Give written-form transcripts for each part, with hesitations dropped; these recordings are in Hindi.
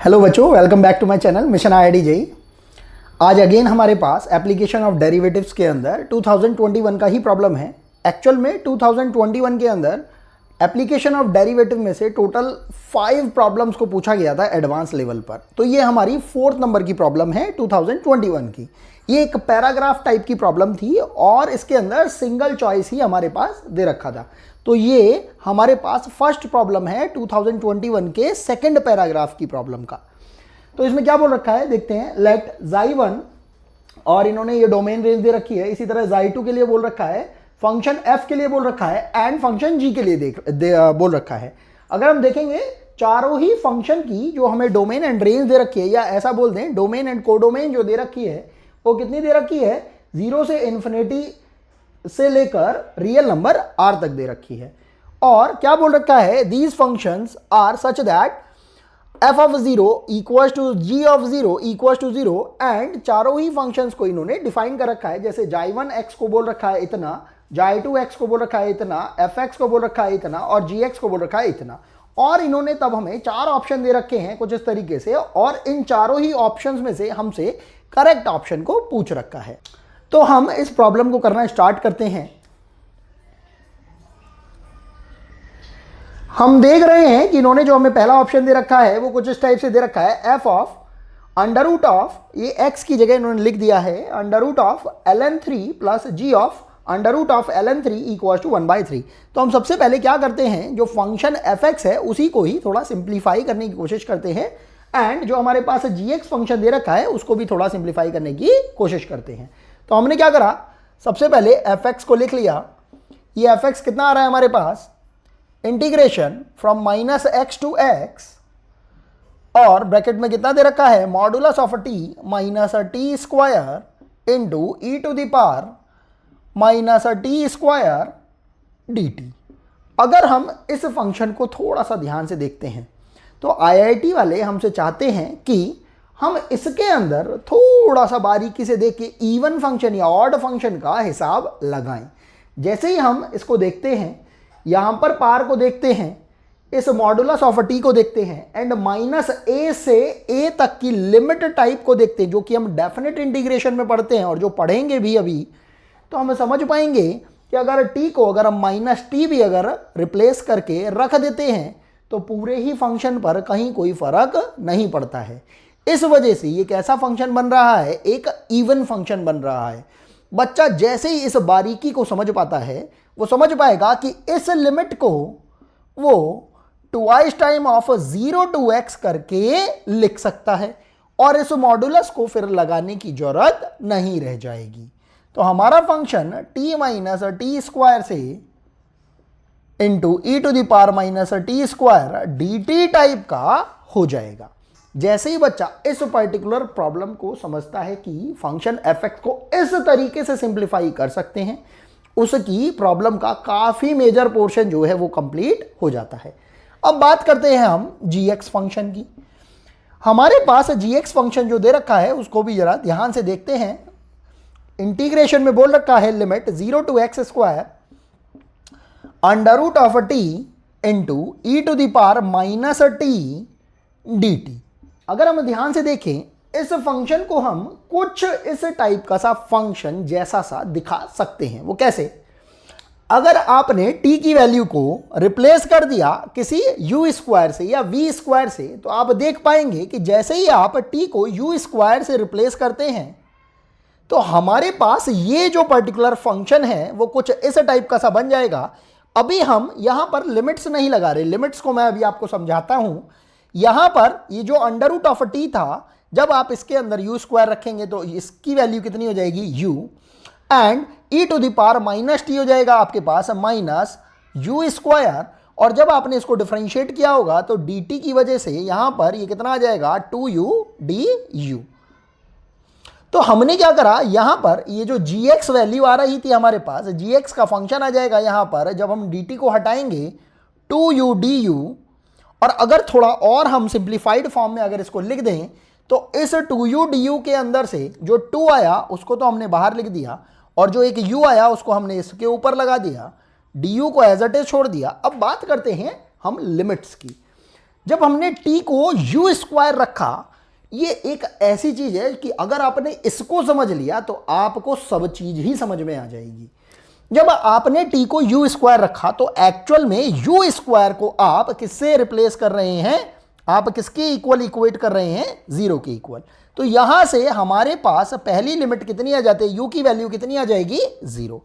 हेलो बच्चों, welcome back to my channel mission IIT JEE। आज अगेन हमारे पास एप्लीकेशन ऑफ डेरिवेटिव्स के अंदर 2021 का ही प्रॉब्लम है। एक्चुअल में 2021 के अंदर एप्लीकेशन ऑफ डेरिवेटिव में से टोटल 5 प्रॉब्लम्स को पूछा गया था एडवांस लेवल पर। तो ये हमारी 4th नंबर की प्रॉब्लम है 2021 की। ये एक पैराग्राफ टाइप की प्रॉब्लम थी और इसके अंदर सिंगल चॉइस ही हमारे पास दे रखा था। तो ये हमारे पास फर्स्ट प्रॉब्लम है 2021 के सेकंड पैराग्राफ की प्रॉब्लम का। तो इसमें क्या बोल रखा है देखते हैं। लेट xi1 और इन्होंने ये डोमेन रेंज दे रखी है। इसी तरह xi2 के लिए बोल रखा है, फंक्शन f के लिए बोल रखा है एंड फंक्शन g के लिए बोल रखा है। अगर हम देखेंगे चारों ही फंक्शन की जो हमें डोमेन एंड रेंज दे रखी है, या ऐसा बोल दें डोमेन एंड कोडोमेन जो दे रखी है वो कितनी दे रखी है, 0 से इन्फिनिटी से लेकर रियल नंबर r तक दे रखी है। और क्या बोल रखा है, these functions are such that f of 0 equals to g of 0 equals to 0 and चारों ही फंक्शंस को इन्होंने डिफाइन कर रखा है। जैसे xi1 x को बोल रखा है इतना, xi2 x को बोल रखा है इतना, fx को बोल रखा है इतना और gx को बोल रखा है इतना। और इन्होंने तब हमें 4 ऑप्शन दे रखे हैं कुछ इस तरीके से, और इन चारों ही ऑप्शंस में से हमसे करेक्ट ऑप्शन को पूछ रखा है। तो हम इस प्रॉब्लम को करना स्टार्ट करते हैं। हम देख रहे हैं कि इन्होंने जो हमें पहला ऑप्शन दे रखा है वो कुछ इस टाइप से दे रखा है, f of under root of, ये x की जगह इन्होंने लिख दिया है under root of ln3 plus g of under root of ln3 equal to 1/3। तो हम सबसे पहले क्या करते हैं, जो फंक्शन fx है उसी को ही थोड़ा सिंप्लीफाई करने की कोशिश करते हैं एंड जो हमारे पास gx फंक्शन दे रखा है उसको भी थोड़ा सिंप्लीफाई करने की कोशिश करते हैं। तो हमने क्या करा, सबसे पहले fx को लिख लिया। ये fx कितना आ रहा है हमारे पास, integration from -x to x, और ब्रैकेट में कितना दे रखा है, modulus of t minus T square into e to the power minus T square dt। अगर हम इस फंक्शन को थोड़ा सा ध्यान से देखते हैं तो IIT वाले हमसे चाहते हैं कि हम इसके अंदर थोड़ा सा बारीकी से देख के इवन फंक्शन या ऑड फंक्शन का हिसाब लगाएं। जैसे ही हम इसको देखते हैं, यहां पर पार को देखते हैं, इस मॉडुलस ऑफ टी को देखते हैं एंड -a से a तक की लिमिट टाइप को देखते हैं, जो कि हम डेफिनेट इंटीग्रेशन में पढ़ते हैं और जो पढ़ेंगे भी अभी, तो हम समझ पाएंगे कि अगर t को अगर हम -t भी अगर रिप्लेस करके रख देते हैं तो पूरे ही फंक्शन पर कहीं कोई फर्क नहीं पड़ता है। इस वजह से ये कैसा फंक्शन बन रहा है, एक इवन फंक्शन बन रहा है। बच्चा जैसे ही इस बारीकी को समझ पाता है वो समझ पाएगा कि इस लिमिट को वो twice time of 0 to x करके लिख सकता है और इस मॉडुलस को फिर लगाने की जरूरत नहीं रह जाएगी। तो हमारा function t minus T square से into e to the power minus T square dt type का हो जाएगा। जैसे ही बच्चा इस पर्टिकुलर प्रॉब्लम को समझता है कि फंक्शन fx को इस तरीके से सिंप्लीफाई कर सकते हैं, उसकी प्रॉब्लम का काफी मेजर पोर्शन जो है वो कंप्लीट हो जाता है। अब बात करते हैं हम gx फंक्शन की। हमारे पास gx फंक्शन जो दे रखा है उसको भी जरा ध्यान से देखते हैं। इंटीग्रेशन में बोल रखा है limit 0 to x square under root of t into e to the power minus t dt। अगर हम ध्यान से देखें इस फंक्शन को हम कुछ इस टाइप का सा फंक्शन जैसा सा दिखा सकते हैं। वो कैसे, अगर आपने t की वैल्यू को रिप्लेस कर दिया किसी u स्क्वायर से या v स्क्वायर से, तो आप देख पाएंगे कि जैसे ही आप t को u स्क्वायर से रिप्लेस करते हैं तो हमारे पास ये जो पर्टिकुलर फंक्शन है वो कुछ इस टाइप का सा बन जाएगा। अभी हम यहां पर लिमिट्स नहीं लगा रहे, लिमिट्स को मैं अभी आपको समझाता हूं। यहां पर ये जो अंडर रूट ऑफ टी था, जब आप इसके अंदर u स्क्वायर रखेंगे तो इसकी वैल्यू कितनी हो जाएगी, u, and e to the power minus t हो जाएगा आपके पास माइनस u स्क्वायर, और जब आपने इसको डिफरेंशिएट किया होगा तो dt की वजह से यहां पर ये कितना आ जाएगा 2u du। तो हमने क्या करा, यहां पर ये जो gx वैल्यू आ रही थी हमारे पास, gx का फंक्शन आ जाएगा यहां पर, जब हम dt को हटाएंगे 2u du, और अगर थोड़ा और हम सिंप्लीफाइड फॉर्म में अगर इसको लिख दें तो इस 2u du के अंदर से जो 2 आया उसको तो हमने बाहर लिख दिया, और जो एक u आया उसको हमने इसके ऊपर लगा दिया, du को एज इट इज छोड़ दिया। अब बात करते हैं हम लिमिट्स की। जब हमने t को u स्क्वायर रखा, ये एक ऐसी चीज है कि अगर आपने इसको समझ लिया तो आपको सब चीज ही समझ में आ जाएगी। जब आपने t को u स्क्वायर रखा तो एक्चुअल में u स्क्वायर को आप किससे रिप्लेस कर रहे हैं, आप किसके इक्वल इक्वेट कर रहे हैं, 0 के इक्वल। तो यहां से हमारे पास पहली लिमिट कितनी आ जाती है, u की वैल्यू कितनी आ जाएगी, 0।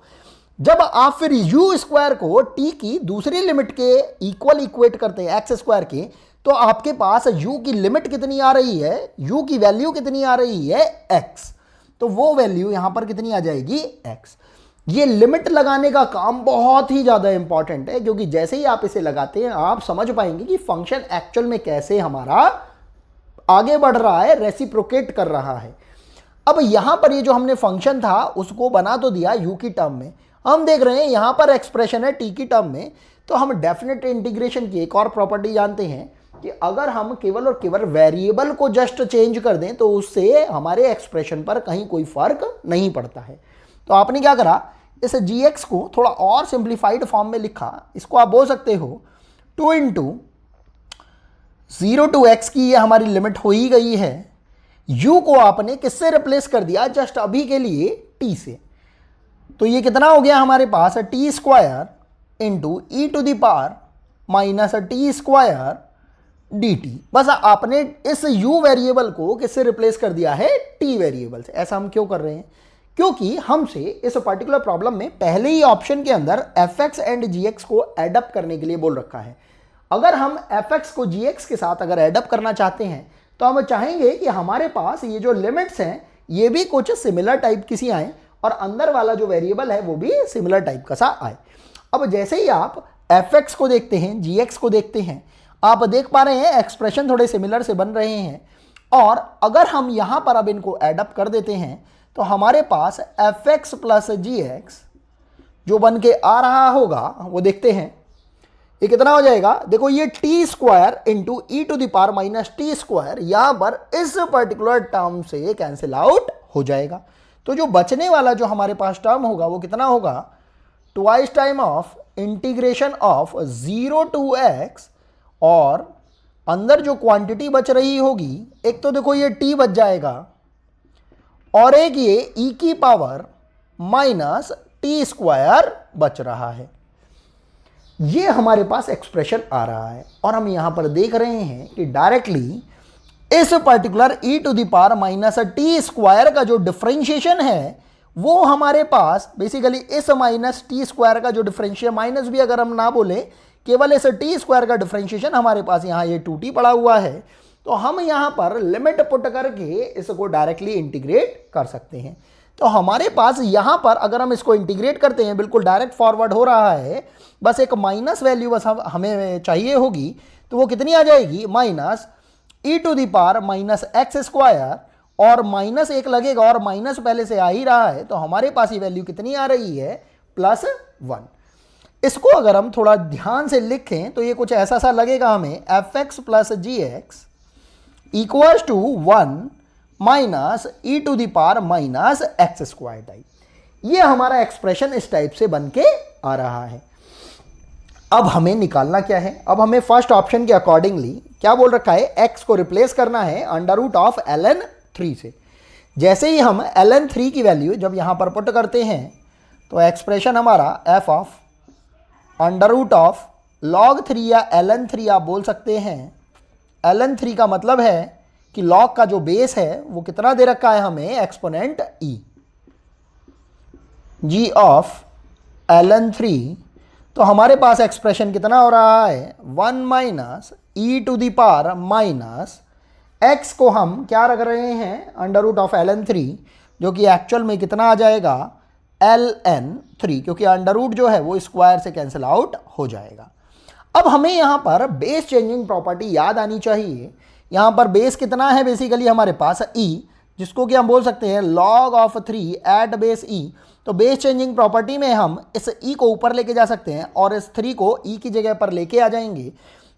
जब आप फिर u स्क्वायर को t की दूसरी लिमिट के इक्वल इक्वेट करते हैं एक्स स्क्वायर के, तो आपके पास u की लिमिट कितनी आ रही है, u की वैल्यू कितनी आ रही है, x। तो वो वैल्यू यहां पर कितनी आ जाएगी, x। ये लिमिट लगाने का काम बहुत ही ज़्यादा इंपॉर्टेंट है, क्योंकि जैसे ही आप इसे लगाते हैं आप समझ पाएंगे कि फंक्शन एक्चुअल में कैसे हमारा आगे बढ़ रहा है, रेसिप्रोकेट कर रहा है। अब यहां पर ये जो हमने फंक्शन था उसको बना तो दिया u की टर्म में, हम देख रहे हैं यहां पर एक्सप्रेशन है t की टर्म में। तो हम डेफिनेट इंटीग्रेशन की एक और प्रॉपर्टी जानते हैं कि अगर हम केवल और केवल वेरिएबल को जस्ट चेंज कर दें तो उससे हमारे एक्सप्रेशन पर कहीं कोई फर्क नहीं पड़ता है। तो आपने क्या करा, इस gx को थोड़ा और सिंप्लीफाइड फॉर्म में लिखा। इसको आप बोल सकते हो 2 इंटू 0 टू x की ये हमारी लिमिट हो ही गई है, u को आपने किससे रिप्लेस कर दिया, जस्ट अभी के लिए t से। तो ये कितना हो गया हमारे पास, T square into e to the power minus T square D T. बस आपने इस u वेरिएबल को किससे रिप्लेस कर दिया है, t वेरिएबल से। ऐसा हम क्यों कर रहे हैं, क्योंकि हमसे इस पर्टिकुलर प्रॉब्लम में पहले ही ऑप्शन के अंदर fx एंड gx को एडअप करने के लिए बोल रखा है। अगर हम fx को gx के साथ अगर एडअप करना चाहते हैं तो हम चाहेंगे कि हमारे पास ये जो लिमिट्स हैं ये भी कुछ सिमिलर टाइप की सी आए और अंदर वाला जो वेरिएबल है वो भी सिमिलर टाइप का सा आए। अब जैसे ही आप fx को देखते हैं, gx को देखते हैं, आप देख पा रहे हैं एक्सप्रेशन थोड़े सिमिलर से बन रहे हैं। और अगर हम यहां पर अब इनको एडअप कर देते हैं तो हमारे पास fx प्लस gx जो बन के आ रहा होगा वो देखते हैं ये कितना हो जाएगा। देखो ये t square into e to the power minus T square यहां पर इस पर्टिकुलर टर्म से कैंसिल आउट हो जाएगा। तो जो बचने वाला जो हमारे पास टर्म होगा वो कितना होगा, twice time of integration of 0 to x, और अंदर जो क्वांटिटी बच रही होगी, एक तो देखो ये t बच जाएगा और एक ये e की पावर माइनस टी स्क्वायर बच रहा है। ये हमारे पास एक्सप्रेशन आ रहा है और हम यहां पर देख रहे हैं कि डायरेक्टली इस particular e to the power minus T square का जो डिफरेंशिएशन है वो हमारे पास बेसिकली इस माइनस टी स्क्वायर का जो डिफरेंशिएशन, माइनस भी अगर हम ना बोले, केवल इस टी स्क्वायर का डिफरेंशिएशन हमारे पास यहाँ ये 2t पड़ा हुआ है। तो हम यहाँ पर लिमिट पुट करके इसको डायरेक्टली इंटीग्रेट कर सकते हैं। तो हमारे पास यहाँ पर अगर हम इसको इंटीग्रेट करते हैं, बिल्कुल डायरेक्ट फॉरवर्ड हो रहा है, बस एक माइनस वैल्यू बस हमें चाहिए होगी। तो वो कितनी आ जाएगी, minus e to the power minus x square, और माइनस एक लगेगा और माइनस पहले से आ ही रहा है। तो हमारे पास ये वैल्यू कितनी आ रही है, +1। इसको अगर हम थोड़ा ध्यान से लिखें तो ये कुछ ऐसा सा लगेगा हमें, fx plus g x equals to 1 minus e to the power minus x square type. ये हमारा एक्सप्रेशन इस टाइप से बन के आ रहा है। अब हमें निकालना क्या है, अब हमें फर्स्ट ऑप्शन के अकॉर्डिंगली क्या बोल रखा है, x को रिप्लेस करना है अंडर रूट ऑफ ln3 से। जैसे ही हम ln3 की वैल्यू जब यहां पर पुट करते हैं तो एक्सप्रेशन हमारा f of under root of log3 या ln3 आप बोल सकते हैं। ln3 का मतलब है कि log का जो बेस है वो कितना दे रखा है हमें, exponent e, g of ln3। तो हमारे पास एक्सप्रेशन कितना हो रहा है, 1 minus e to the power minus x को हम क्या रख रहे हैं, अंडर रूट ऑफ ln3, जो कि एक्चुअल में कितना आ जाएगा, ln3, क्योंकि अंडर रूट जो है वो स्क्वायर से कैंसिल आउट हो जाएगा। अब हमें यहाँ पर बेस चेंजिंग प्रॉपर्टी याद आनी चाहिए। यहाँ पर बेस कितना है, बेसिकली हमारे पास e, जिसको कि हम बोल सकते हैं log of 3 at base e। तो बेस चेंजिंग प्रॉपर्टी में हम इस e को ऊपर लेके जा सकते हैं और इस 3 को e की जगह पर लेके आ जाएंगे,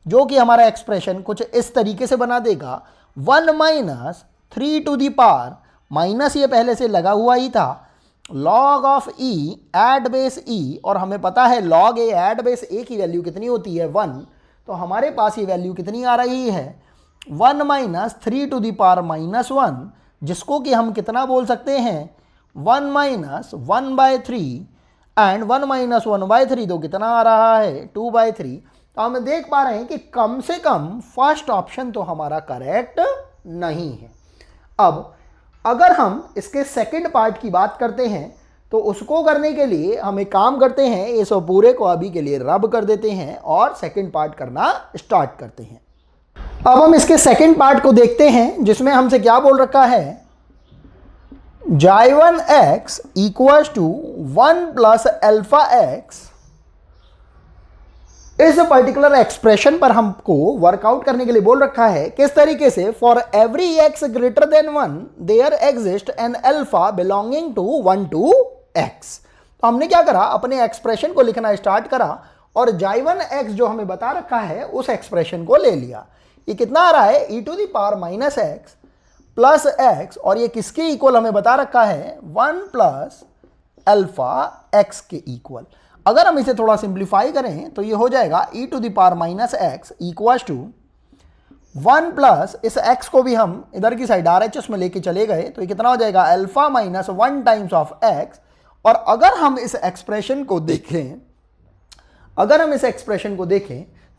जो कि हमारा एक्सप्रेशन कुछ इस तरीके से बना देगा, 1 minus 3 to the power, minus ये पहले से लगा हुआ ही था, log of e at base e, और हमें पता है log a at base a की वैल्यू कितनी होती है, 1। तो हमारे पास ये वैल्यू कितनी आ रही है 1 minus 3 to the power minus 1, जिसको कि हम कितना बोल सकते हैं 1 माइनस 1/3 एंड 1 माइनस 1/3 तो कितना आ रहा है 2/3। तो हम देख पा रहे हैं कि कम से कम फर्स्ट ऑप्शन तो हमारा करेक्ट नहीं है। अब अगर हम इसके सेकंड पार्ट की बात करते हैं तो उसको करने के लिए हम एक काम करते हैं, इस पूरे को अभी के लिए रब कर देते हैं और सेकंड पार्ट करना स्टार्ट करते हैं। अब हम इसके सेकंड पार्ट को देखते हैं, जिसमें हमसे क्या बोल रखा है y1x equals to 1 plus alpha x. इस पर्टिकुलर एक्सप्रेशन पर हमको वर्कआउट करने के लिए बोल रखा है किस तरीके से for every x greater than 1 there exist an alpha belonging to 1 to x। तो हमने क्या करा, अपने एक्सप्रेशन को लिखना स्टार्ट करा और y1x जो हमें बता रखा है उस एक्सप्रेशन को ले लिया। ये कितना आ रहा है e to the power minus x plus x, और ये किसके इक्वल हमें बता रखा है 1 प्लस अल्फा एक्स के इक्वल। अगर हम इसे थोड़ा सिंप्लीफाई करें तो ये हो जाएगा e to the power minus x equal to 1 plus, इस x को भी हम इधर की साइड RHS में लेके चले गए तो ये कितना हो जाएगा alpha minus 1 times of x। और अगर हम इस एक्सप्रेशन को देखें,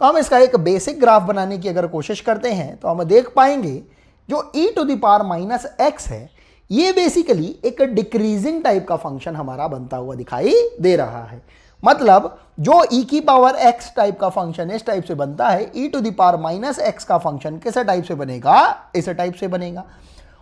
तो हम इसका एक बेसिक ग्राफ बनाने की अगर कोशिश करते हैं तो हम देख पाएंगे जो e to the power minus x है ये बेसिकली एक डिक्रीजिंग टाइप का फंक्शन हमारा बनता हुआ दिखाई दे रहा है। मतलब जो e की पावर x टाइप का फंक्शन इस टाइप से बनता है, e to the power minus x का फंक्शन किस टाइप से बनेगा, इस टाइप से बनेगा।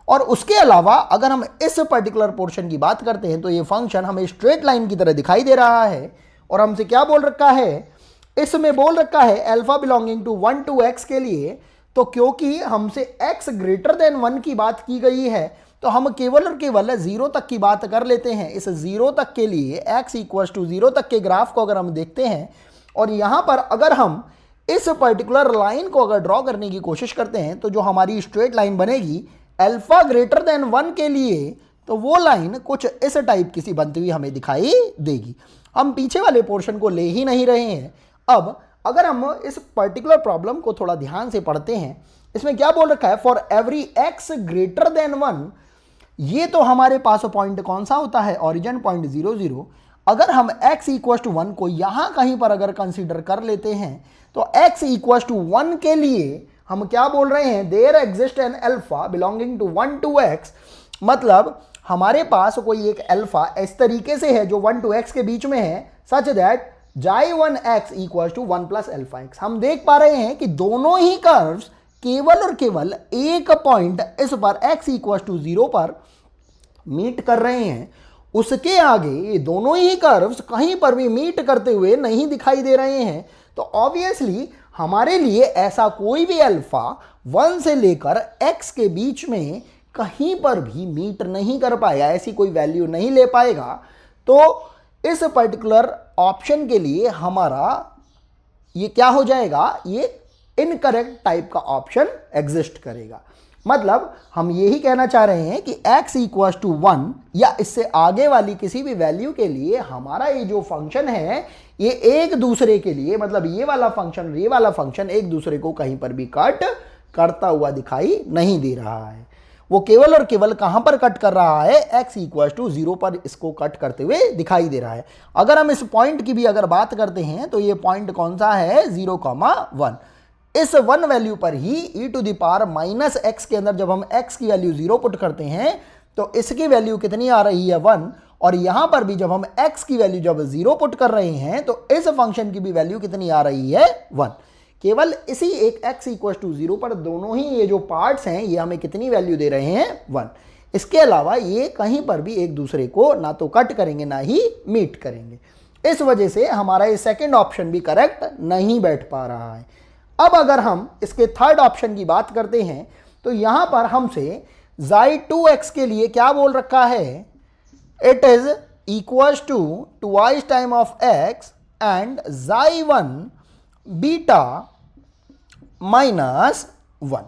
और उसके अलावा अगर हम इस पर्टिकुलर पोर्शन की बात करते हैं तो ये फंक्शन हमें स्ट्रेट लाइन की तरह दिखाई दे रहा है। और हमसे क्या बोल रखा है, इसमें बोल रखा है alpha belonging to 1 to x के लिए। तो क्योंकि हमसे x ग्रेटर देन 1 की बात की गई है तो हम केवल और केवल 0 तक की बात कर लेते हैं। इस 0 तक के लिए x इक्वल्स टू 0 तक के ग्राफ को अगर हम देखते हैं और यहाँ पर अगर हम इस पर्टिकुलर लाइन को अगर ड्रॉ करने की कोशिश करते हैं तो जो हमारी स्ट्रेट लाइन बनेगी अल्फा ग्रेटर देन 1 के लिए, तो वो लाइन कुछ इस टाइप की सी बनती हुई हमें दिखाई देगी। हम पीछे वाले पोर्शन को ले ही नहीं रहे हैं। अब अगर हम इस पर्टिकुलर प्रॉब्लम को थोड़ा ध्यान से पढ़ते हैं, इसमें क्या बोल रखा है for every x greater than 1, ये तो हमारे पास पॉइंट कौन सा होता है ओरिजिन पॉइंट 0 0। अगर हम x इक्वल टू 1 को यहां कहीं पर अगर कंसीडर कर लेते हैं तो x इक्वल टू 1 के लिए हम क्या बोल रहे हैं there exist an alpha belonging to 1 to x। मतलब हमारे पास कोई एक अल्फा इस तरीके से है जो 1 टू x के बीच में है such that y1x equal to 1 plus alpha x. हम देख पा रहे हैं कि दोनों ही कर्व्स केवल और केवल एक पॉइंट इस पर x इक्वल टू 0 पर मीट कर रहे हैं। उसके आगे ये दोनों ही कर्व्स कहीं पर भी मीट करते हुए नहीं दिखाई दे रहे हैं। तो ऑब्वियसली हमारे लिए ऐसा कोई भी अल्फा 1 से लेकर x के बीच में कहीं पर भी मीट नहीं कर पाएगा, ऐसी कोई वैल्यू नहीं ले पाएगा। तो इस पर्टिकुलर ऑप्शन के लिए हमारा ये क्या हो जाएगा, ये इनकरेक्ट टाइप का ऑप्शन एग्जिस्ट करेगा। मतलब हम यही कहना चाह रहे हैं कि x इक्वल टू 1 या इससे आगे वाली किसी भी वैल्यू के लिए हमारा ये जो फंक्शन है ये एक दूसरे के लिए, मतलब ये वाला फंक्शन और ये वाला फंक्शन एक दूसरे को कहीं पर भी कट करता हुआ दिखाई नहीं दे रहा है। वो केवल और केवल कहां पर कट कर रहा है, x इक्वल टू 0 पर इसको कट करते हुए दिखाई दे रहा है। अगर हम इस पॉइंट की भी अगर बात करते हैं तो ये पॉइंट कौन सा है 0,1। इस 1 वैल्यू पर ही e to the power minus x के अंदर जब हम x की वैल्यू 0 पुट करते हैं तो इसकी वैल्यू कितनी आ रही है 1। और यहां पर भी जब हम x की वैल्यू जब 0 पुट कर रहे हैं तो इस फंक्शन की भी वैल्यू कितनी आ रही है 1। केवल इसी एक x इक्वल टू 0 पर दोनों ही ये जो पार्ट्स हैं ये हमें कितनी वैल्यू दे रहे हैं 1। इसके अलावा ये कहीं पर भी एक दूसरे को ना तो कट करेंगे ना ही मीट करेंगे। इस वजह से हमारा ये सेकंड ऑप्शन भी करेक्ट नहीं बैठ पा रहा है। अब अगर हम इसके थर्ड ऑप्शन की बात करते हैं तो यहां पर हमसे y2x के लिए क्या बोल रखा है, it is equal to twice time of x and y1 beta -1।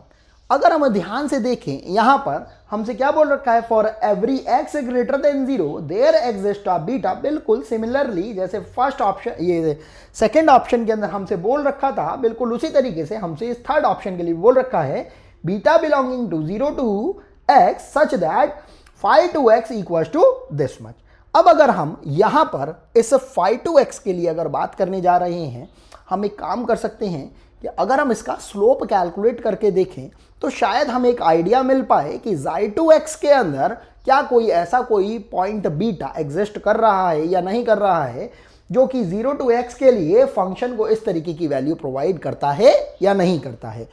अगर हम ध्यान से देखें यहां पर हमसे क्या बोल रखा है, for every x greater than 0 there exist a beta. बिल्कुल सिमिलरली जैसे फर्स्ट ऑप्शन, ये सेकंड ऑप्शन के अंदर हमसे बोल रखा था, बिल्कुल उसी तरीके से हमसे इस थर्ड ऑप्शन के लिए बोल रखा है beta belonging to 0 to x such that phi to x equals to this much. अब अगर हम यहां पर इस phi टू x के लिए अगर बात करने जा रहे हैं, हम एक काम कर सकते हैं कि अगर हम इसका स्लोप कैलकुलेट करके देखें तो शायद हमें एक आइडिया मिल पाए कि xi2x के अंदर क्या कोई ऐसा कोई पॉइंट बीटा एग्जिस्ट कर रहा है या नहीं कर रहा है, जो कि 0 टू x के लिए फंक्शन को इस तरीके की वैल्यू प्रोवाइड करता है या नहीं करता है।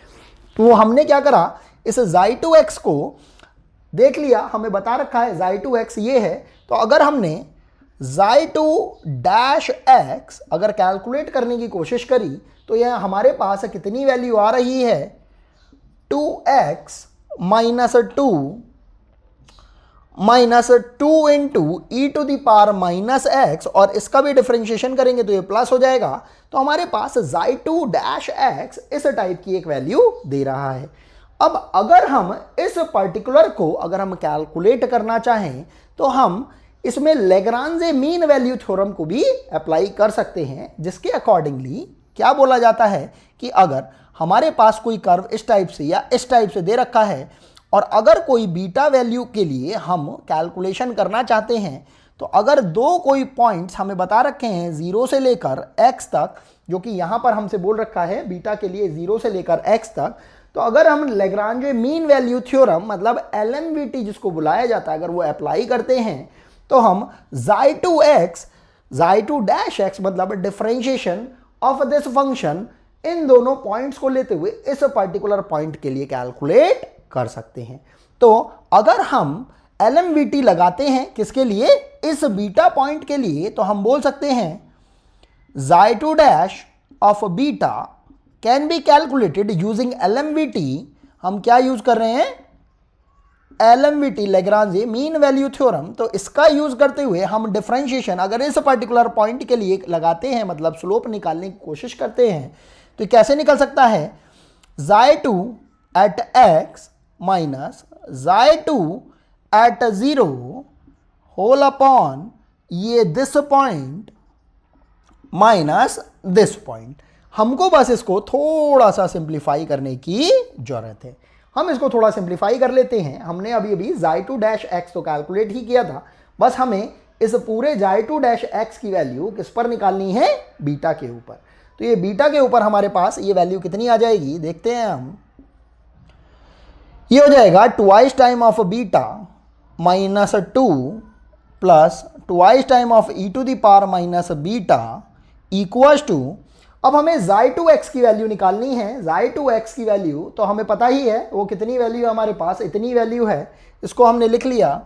तो हमने क्या करा, इस xi2x को देख लिया, हमें बता रखा है xi2x ये है। तो अगर हमने xi2-x अगर कैलकुलेट करने की कोशिश करी तो यह हमारे पास कितनी वैल्यू आ रही है, 2x minus 2 into e to the power minus x, और इसका भी डिफरेंशिएशन करेंगे तो ये प्लस हो जाएगा। तो हमारे पास xi2-x इस टाइप की एक वैल्यू दे रहा है। अब अगर हम इस पर्टिकुलर को अगर हम कैलकुलेट करना चाहें तो हम इसमें लेग्रांजे मीन वैल्यू थ्योरम को भी अप्लाई कर सकते हैं, जिसके अकॉर्डिंगली क्या बोला जाता है कि अगर हमारे पास कोई कर्व इस टाइप से या इस टाइप से दे रखा है और अगर कोई बीटा वैल्यू के लिए हम कैलकुलेशन करना चाहते हैं, तो अगर दो कोई पॉइंट्स हमें बता रखे हैं 0 से लेकर x तक, जो कि यहाँ पर हमसे बोल रखा है बीटा के लिए 0 से लेकर x तक, तो अगर हम लेग्रांजे मीन वैल्यू थ्योरम मतलब LMVT जिसको बुलाया जाता है, अगर वो अप्लाई करते हैं तो हम xi2-x मतलब differentiation of this function in दोनों पॉइंट्स को लेते हुए इस पर्टिकुलर पॉइंट के लिए कैलकुलेट कर सकते हैं। तो अगर हम LMVT लगाते हैं किसके लिए, इस बीटा पॉइंट के लिए, तो हम बोल सकते हैं xi2' of beta can be calculated using LMVT। हम क्या यूज कर रहे हैं, LMVT Lagrange mean value theorem. तो इसका यूज करते हुए हम डिफरेंशिएशन अगर इस पर्टिकुलर पॉइंट के लिए लगाते हैं, मतलब स्लोप निकालने की कोशिश करते हैं, तो कैसे निकल सकता है, xi2 at x minus xi2 at 0 whole upon ये this point minus this point. हमको बस इसको थोड़ा सा सिंप्लीफाई करने की जरूरत है। हम इसको थोड़ा सिंप्लीफाई कर लेते हैं। हमने अभी xi2-x तो कैलकुलेट ही किया था, बस हमें इस पूरे xi2-x की वैल्यू किस पर निकालनी है, बीटा के ऊपर। तो ये बीटा के ऊपर हमारे पास ये वैल्यू कितनी आ जाएगी, देखते हैं हम। ये हो जाएगा twice time of beta minus 2 plus twice time of e to the power minus beta equals to, अब हमें xi2x की वैल्यू निकालनी है। xi2x की वैल्यू तो हमें पता ही है, वो कितनी वैल्यू है हमारे पास, इतनी वैल्यू है। इसको हमने लिख लिया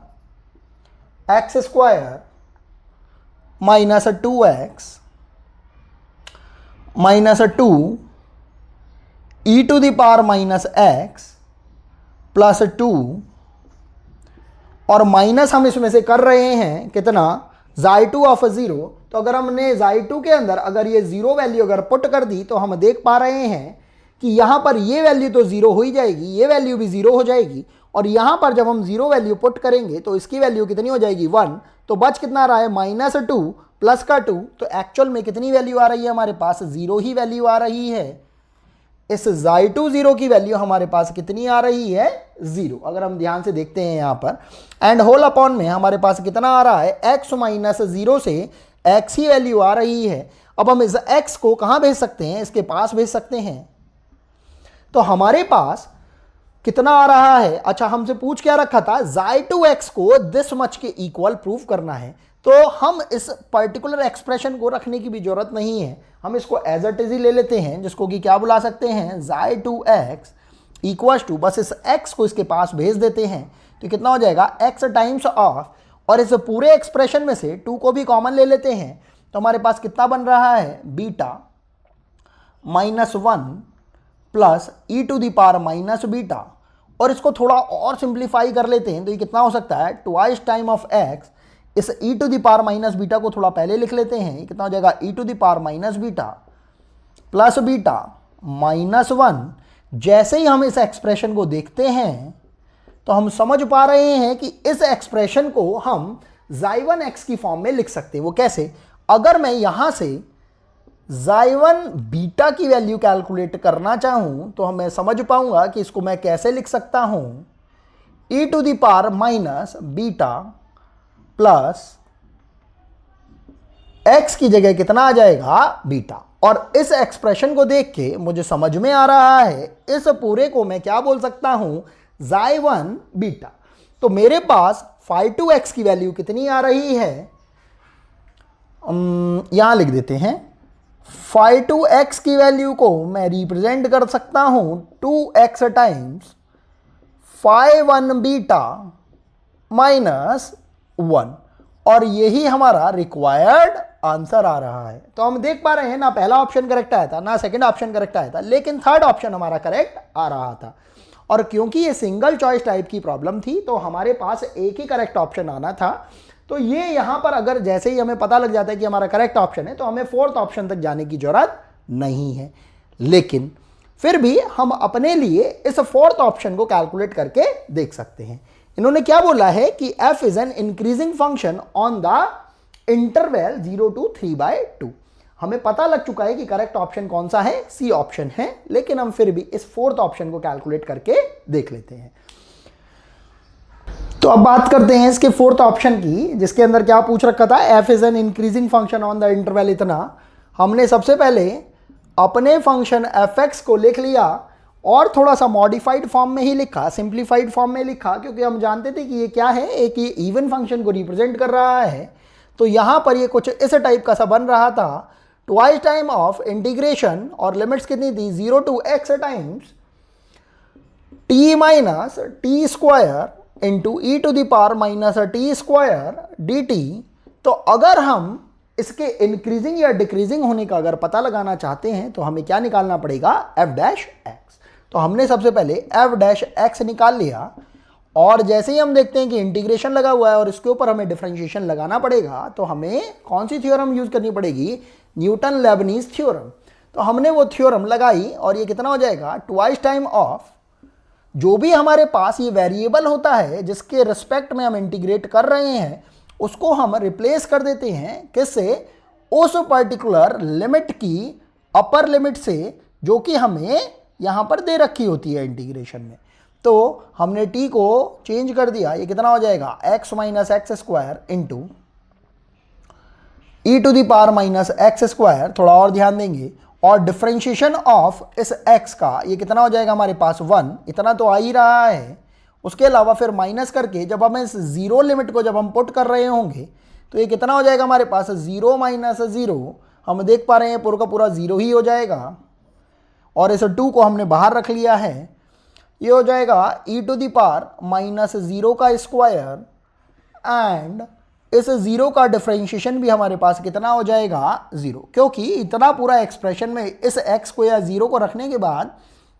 x² minus 2x minus 2 e to the power minus x plus 2, और माइनस हम इसमें से कर रहे हैं कितना, xi2 ऑफ 0। तो अगर हमने xi2 के अंदर अगर ये 0 वैल्यू अगर पुट कर दी तो हम देख पा रहे हैं कि यहाँ पर ये वैल्यू तो 0 हो ही जाएगी, ये वैल्यू भी 0 हो जाएगी, और यहाँ पर जब हम 0 वैल्यू पुट करेंगे तो इसकी वैल्यू कितनी हो जाएगी, 1। तो बच कितना रहा है, -2 प्लस का 2। तो एक्चुअल में कितनी वैल्यू आ रही है हमारे पास, 0 ही वैल्यू आ रही है। इस xi2 की वैल्यू हमारे पास कितनी आ रही है, 0। अगर हम ध्यान से देखते हैं यहाँ पर, एंड होल अपॉन में हमारे पास कितना आ रहा है, x माइनस 0 से x ही वैल्यू आ रही है। अब हम इस x को कहाँ भेज सकते हैं, इसके पास भेज सकते हैं। तो हमारे पास कितना आ रहा है, अच्छा हमसे पूछ क्या रखा था, xi2x को दिस मच के इक्वल प्रूव करना है। तो हम इस पर्टिकुलर एक्सप्रेशन को रखने की भी जरूरत नहीं है, हम इसको एज इट इज ही ले लेते हैं, जिसको कि क्या बुला सकते हैं, xi2x इक्वल्स टू, बस इस x को इसके पास भेज देते हैं। तो कितना हो जाएगा, x टाइम्स ऑफ, और इस पूरे एक्सप्रेशन में से 2 को भी कॉमन ले लेते हैं। तो हमारे पास कितना बन रहा है, beta -1 plus e to the power minus beta, और इसको थोड़ा और सिंप्लीफाई कर लेते हैं। तो ये कितना हो सकता है, ट्वाइस टाइम ऑफ x, इस e to the power minus beta को थोड़ा पहले लिख लेते हैं। ये कितना हो जाएगा, e to the power minus beta plus beta -1 जैसे ही हम इस एक्सप्रेशन को देखते हैं तो हम समझ पा रहे हैं कि इस एक्सप्रेशन को हम xi1 x की फॉर्म में लिख सकते हैं। वो कैसे? अगर मैं यहां से xi1 बीटा की वैल्यू कैलकुलेट करना चाहूं तो मैं समझ पाऊंगा कि इसको मैं कैसे लिख सकता हूं, e to the power minus beta plus x की जगह कितना आ जाएगा? बीटा। और इस एक्सप्रेशन को देख के मुझे समझ में आ रहा है इस पूरे को मैं क्या बोल सकता हूं? xi1 beta. तो मेरे पास phi2 x की वैल्यू कितनी आ रही है? यहां लिख देते हैं। phi2 x की वैल्यू को मैं रिप्रेजेंट कर सकता हूं 2x times phi1 beta minus 1, और यही हमारा रिक्वायर्ड आंसर आ रहा है। तो हम देख पा रहे हैं ना पहला ऑप्शन करेक्ट आया था ना सेकंड ऑप्शन करेक्ट आया था, लेकिन थर्ड ऑप्शन हमारा करेक्ट आ रहा था। और क्योंकि ये सिंगल चॉइस टाइप की प्रॉब्लम थी तो हमारे पास एक ही करेक्ट ऑप्शन आना था। तो ये यहां पर अगर जैसे ही हमें पता लग जाता है कि हमारा करेक्ट ऑप्शन है तो हमें फोर्थ ऑप्शन तक जाने की जरूरत नहीं है। लेकिन फिर भी हम अपने लिए इस फोर्थ ऑप्शन को कैलकुलेट करके देख सकते हैं। इन्होंने क्या बोला है कि f is an increasing function on the interval 0 to 3/2। हमें पता लग चुका है कि करेक्ट ऑप्शन कौन सा है? सी ऑप्शन है, लेकिन हम फिर भी इस फोर्थ ऑप्शन को कैलकुलेट करके देख लेते हैं। तो अब बात करते हैं इसके फोर्थ ऑप्शन की, जिसके अंदर क्या पूछ रखा था? f is an increasing function on the interval इतना। हमने सबसे पहले अपने फंक्शन fx को लिख लिया और थोड़ा सा मॉडिफाइड फॉर्म में ही लिखा, सिंप्लीफाइड फॉर्म में लिखा, क्योंकि हम जानते थे कि ये क्या है, एक ये इवन फंक्शन को रिप्रेजेंट कर रहा है। तो यहां पर ये कुछ इस टाइप का सा बन रहा था, ट्वाइस टाइम ऑफ इंटीग्रेशन, और लिमिट्स कितनी थी? 0 to x times t minus T square into e to the power minus T square dt। तो अगर हम इसके इंक्रीजिंग या डिक्रीजिंग होने का अगर पता लगाना चाहते हैं तो हमें क्या निकालना पड़ेगा? f dash x। तो हमने सबसे पहले f डैश x निकाल लिया, और जैसे ही हम देखते हैं कि इंटीग्रेशन लगा हुआ है और इसके ऊपर हमें डिफरेंशिएशन लगाना पड़ेगा, तो हमें कौन सी थ्योरम यूज करनी पड़ेगी? Newton Lebanese theorem. तो हमने वो थ्योरम लगाई और ये कितना हो जाएगा? ट्वाइस टाइम ऑफ जो भी हमारे पास ये वेरिएबल होता है जिसके रिस्पेक्ट में हम इंटीग्रेट कर रहे हैं उसको हम रिप्लेस कर देते हैं किससे? उस पर्टिकुलर लिमिट की अपर लिमिट से जो कि हमें यहां पर दे रखी होती है इंटीग्रेशन में। तो हमने t को चेंज कर दिया, ये कितना हो जाएगा? x minus x square into e to the power minus x square. थोड़ा और ध्यान देंगे, और डिफरेंशिएशन ऑफ इस x का ये कितना हो जाएगा हमारे पास? 1। इतना तो आ ही रहा है। उसके अलावा फिर माइनस करके जब हम इस जीरो लिमिट को जब हम पुट कर रहे होंगे तो ये कितना हो जाएगा हमारे पास? 0 माइनस 0। हम देख पा रहे हैं पूरा का पूरा 0 ही हो जाएगा, और इस 2 को हमने बाहर रख लिया है। ये हो जाएगा e to the power minus 0 का स्क्वायर, एंड इस 0 का डिफरेंशिएशन भी हमारे पास कितना हो जाएगा? 0। क्योंकि इतना पूरा एक्सप्रेशन में इस x को या 0 को रखने के बाद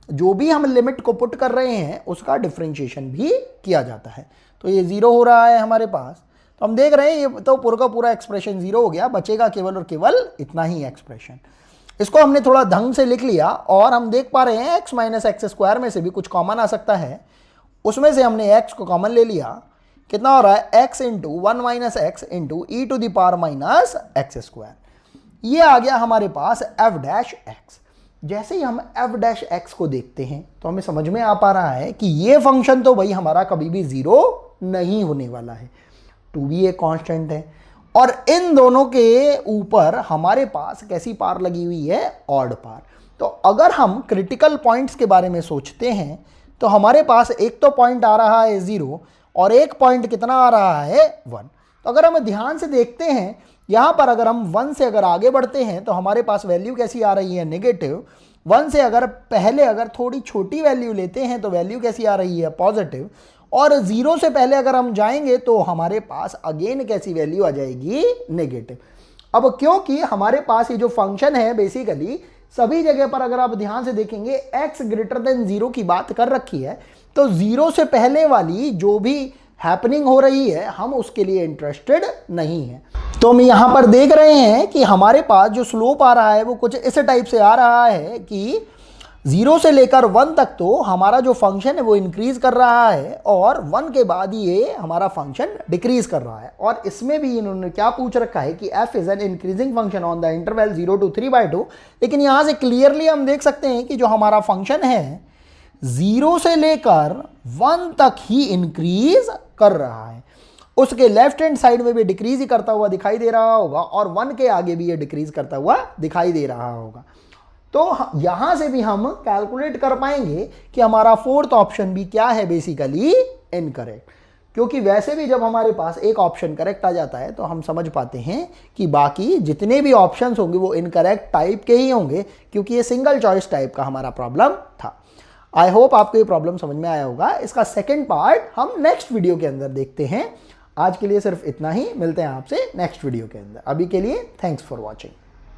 जो भी हम लिमिट को पुट कर रहे हैं उसका डिफरेंशिएशन भी किया जाता है। तो ये 0 हो रहा है हमारे पास। तो हम देख रहे हैं ये तो पूरा का पूरा एक्सप्रेशन 0 हो गया, बचेगा केवल और केवल इतना ही एक्सप्रेशन। इसको हमने थोड़ा ढंग से लिख लिया, और हम देख पा रहे हैं x माइनस एक्स स्क्वायर में से भी कुछ कॉमन आ सकता है। उसमें से हमने x को कॉमन ले लिया। कितना हो रहा है? x into 1 minus x into e to the power minus x square. ये आ गया हमारे पास f डैश x। जैसे ही हम f डैश x को देखते हैं तो हमें समझ में आ पा रहा है कि ये फंक्शन तो भाई हमारा कभी भी 0 नहीं होने वाला है, 2 भी एक कांस्टेंट है, और इन दोनों के ऊपर हमारे पास कैसी पार लगी हुई है? ऑड पार। तो अगर हम क्रिटिकल पॉइंट्स के बारे में सोचते हैं तो हमारे पास एक तो पॉइंट आ रहा है 0 और एक पॉइंट कितना आ रहा है? 1। तो अगर हम ध्यान से देखते हैं यहां पर अगर हम 1 से अगर आगे बढ़ते हैं तो हमारे पास वैल्यू कैसी आ रही है? नेगेटिव। 1 से अगर पहले अगर थोड़ी छोटी वैल्यू लेते हैं तो वैल्यू कैसी आ रही है? पॉजिटिव। और 0 से पहले अगर हम जाएंगे तो हमारे पास अगेन कैसी वैल्यू आ जाएगी? नेगेटिव। अब क्योंकि हमारे पास ये जो फंक्शन है बेसिकली सभी जगह पर अगर आप ध्यान से देखेंगे x ग्रेटर देन 0 की बात कर रखी है, तो 0 से पहले वाली जो भी हैपनिंग हो रही है हम उसके लिए इंटरेस्टेड नहीं है। तो हम यहां पर देख रहे हैं कि हमारे पास जो स्लोप आ रहा है वो कुछ इस टाइप से आ रहा है कि 0 से लेकर 1 तक तो हमारा जो फंक्शन है वो इंक्रीज कर रहा है और 1 के बाद ये हमारा फंक्शन डिक्रीज कर रहा है। और इसमें भी इन्होंने क्या पूछ रखा है कि f is an increasing function on the interval 0 to 3/2। लेकिन यहां से क्लियरली हम देख सकते हैं कि जो हमारा फंक्शन है 0 से लेकर 1 तक ही इंक्रीज कर रहा है। उसके लेफ्ट हैंड साइड में भी डिक्रीज ही करता हुआ दिखाई दे रहा होगा और 1 के आगे भी ये डिक्रीज करता हुआ दिखाई दे रहा होगा। तो यहां से भी हम कैलकुलेट कर पाएंगे कि हमारा फोर्थ ऑप्शन भी क्या है, बेसिकली इनकरेक्ट। क्योंकि वैसे भी जब हमारे पास एक ऑप्शन करेक्ट आ जाता है तो हम समझ पाते हैं कि बाकी जितने भी ऑप्शंस होंगे वो इनकरेक्ट टाइप के ही होंगे, क्योंकि ये सिंगल चॉइस टाइप का हमारा प्रॉब्लम था। आई होप आपको ये प्रॉब्लम समझ में आया होगा। इसका सेकेंड पार्ट हम नेक्स्ट वीडियो के अंदर देखते हैं। आज के लिए सिर्फ इतना ही, मिलते हैं आपसे नेक्स्ट वीडियो के अंदर। अभी के लिए थैंक्स फॉर वॉचिंग।